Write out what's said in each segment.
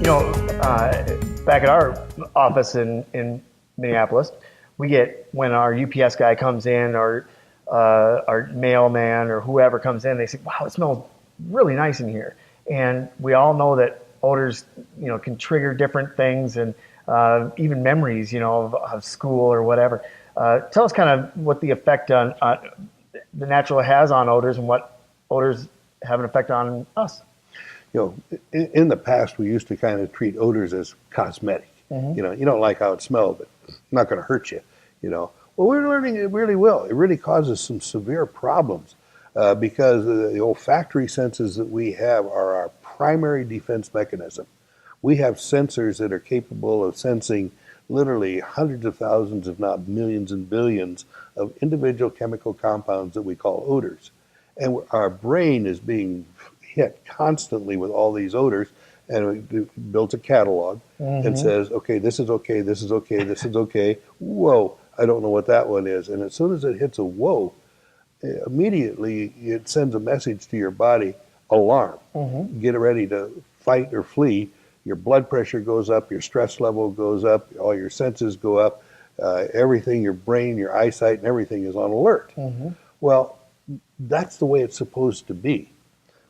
Back at our office in Minneapolis, we get, when our UPS guy comes in, or our mailman or whoever comes in, they say, "Wow, it smells really nice in here." And we all know that odors, can trigger different things, and even memories, of school or whatever. Tell us kind of what the effect on the natural has on odors, and what odors have an effect on us. In the past, we used to kind of treat odors as cosmetic. You don't like how it smells, but it's not going to hurt you. Well, we're learning it really will. It really causes some severe problems because the olfactory senses that we have are our primary defense mechanism. We have sensors that are capable of sensing literally hundreds of thousands, if not millions and billions, of individual chemical compounds that we call odors. And our brain is being hit constantly with all these odors, and it builds a catalog and says, okay, this is okay, this is okay, this is okay. Whoa, I don't know what that one is. And as soon as it hits a whoa, immediately it sends a message to your body, alarm. Get ready to fight or flee. Your blood pressure goes up, your stress level goes up, all your senses go up, everything, your brain, your eyesight, and everything is on alert. Well, that's the way it's supposed to be.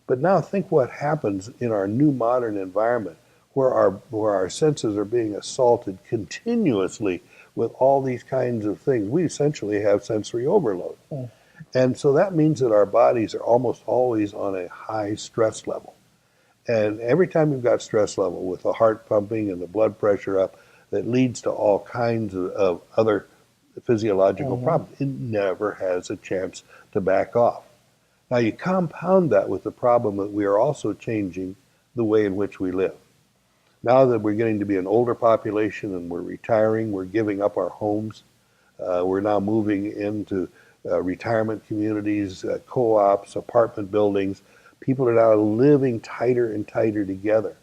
But now think what happens in our new modern environment, where our senses are being assaulted continuously with all these kinds of things. We essentially have sensory overload. And so that means that our bodies are almost always on a high stress level. And every time you've got stress level with the heart pumping and the blood pressure up, that leads to all kinds of other physiological problems. It never has a chance to back off. Now you compound that with the problem that we are also changing the way in which we live. Now that we're getting to be an older population and we're retiring, we're giving up our homes. We're now moving into retirement communities, co-ops, apartment buildings. People are now living tighter and tighter together.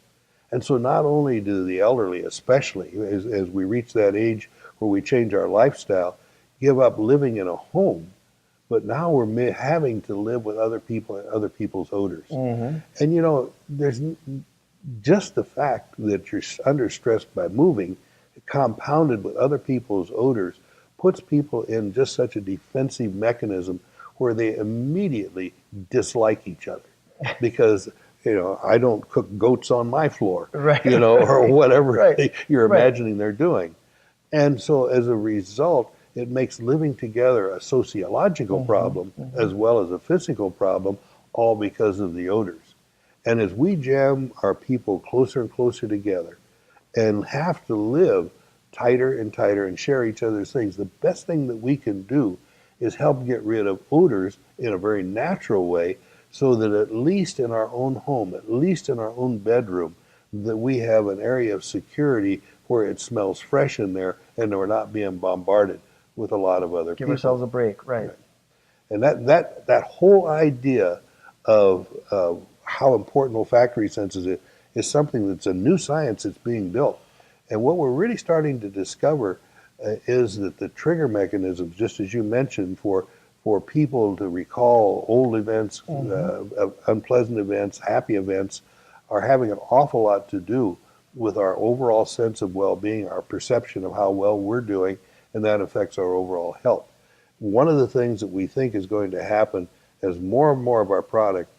And so not only do the elderly, especially as we reach that age where we change our lifestyle, give up living in a home, but now we're having to live with other people and other people's odors. And there's just the fact that you're under stress by moving, compounded with other people's odors, puts people in just such a defensive mechanism where they immediately dislike each other. Because, I don't cook goats on my floor, or whatever you're imagining they're doing. And so as a result, it makes living together a sociological problem as well as a physical problem, all because of the odors. And as we jam our people closer and closer together and have to live tighter and tighter and share each other's things, the best thing that we can do is help get rid of odors in a very natural way, so that at least in our own home, at least in our own bedroom, that we have an area of security where it smells fresh in there and we're not being bombarded with a lot of other people. Give ourselves a break, right. And that whole idea of how important olfactory senses is something that's a new science that's being built. And what we're really starting to discover is that the trigger mechanisms, just as you mentioned, for people to recall old events, unpleasant events, happy events, are having an awful lot to do with our overall sense of well-being, our perception of how well we're doing, and that affects our overall health. One of the things that we think is going to happen as more and more of our product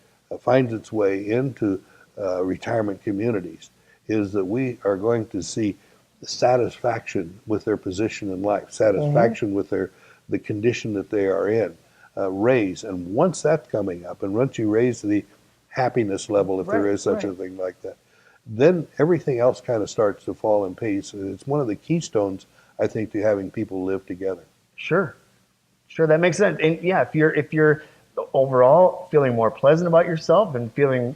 finds its way into retirement communities is that we are going to see satisfaction with their position in life, satisfaction with the condition that they are in, raise. And once that's coming up, and once you raise the happiness level, if there is such a thing like that, then everything else kind of starts to fall in place. It's one of the keystones, I think, to having people live together. Sure, that makes sense. And yeah, if you're overall feeling more pleasant about yourself and feeling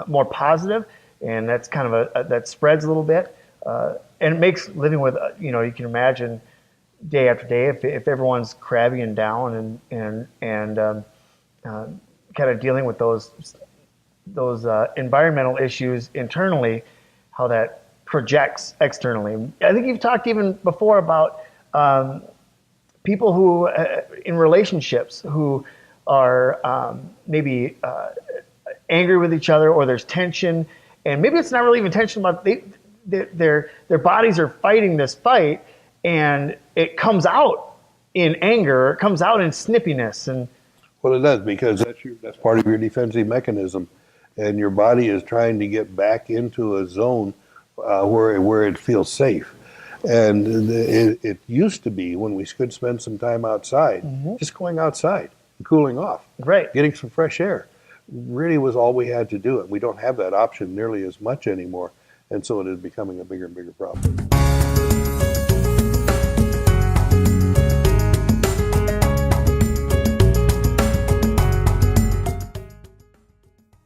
more positive, and that's kind of that spreads a little bit, and it makes living with you can imagine day after day if everyone's crabby and down and kind of dealing with those environmental issues internally, how that projects externally. I think you've talked even before about people who in relationships who are maybe angry with each other, or there's tension, And maybe it's not really even intentional, but their bodies are fighting this fight, and it comes out in anger, it comes out in snippiness. And Well, it does, because that's part of your defensive mechanism, and your body is trying to get back into a zone where it feels safe. And it used to be, when we could spend some time outside, just going outside and cooling off, right. getting some fresh air, really was all we had to do. And we don't have that option nearly as much anymore, and so it is becoming a bigger and bigger problem.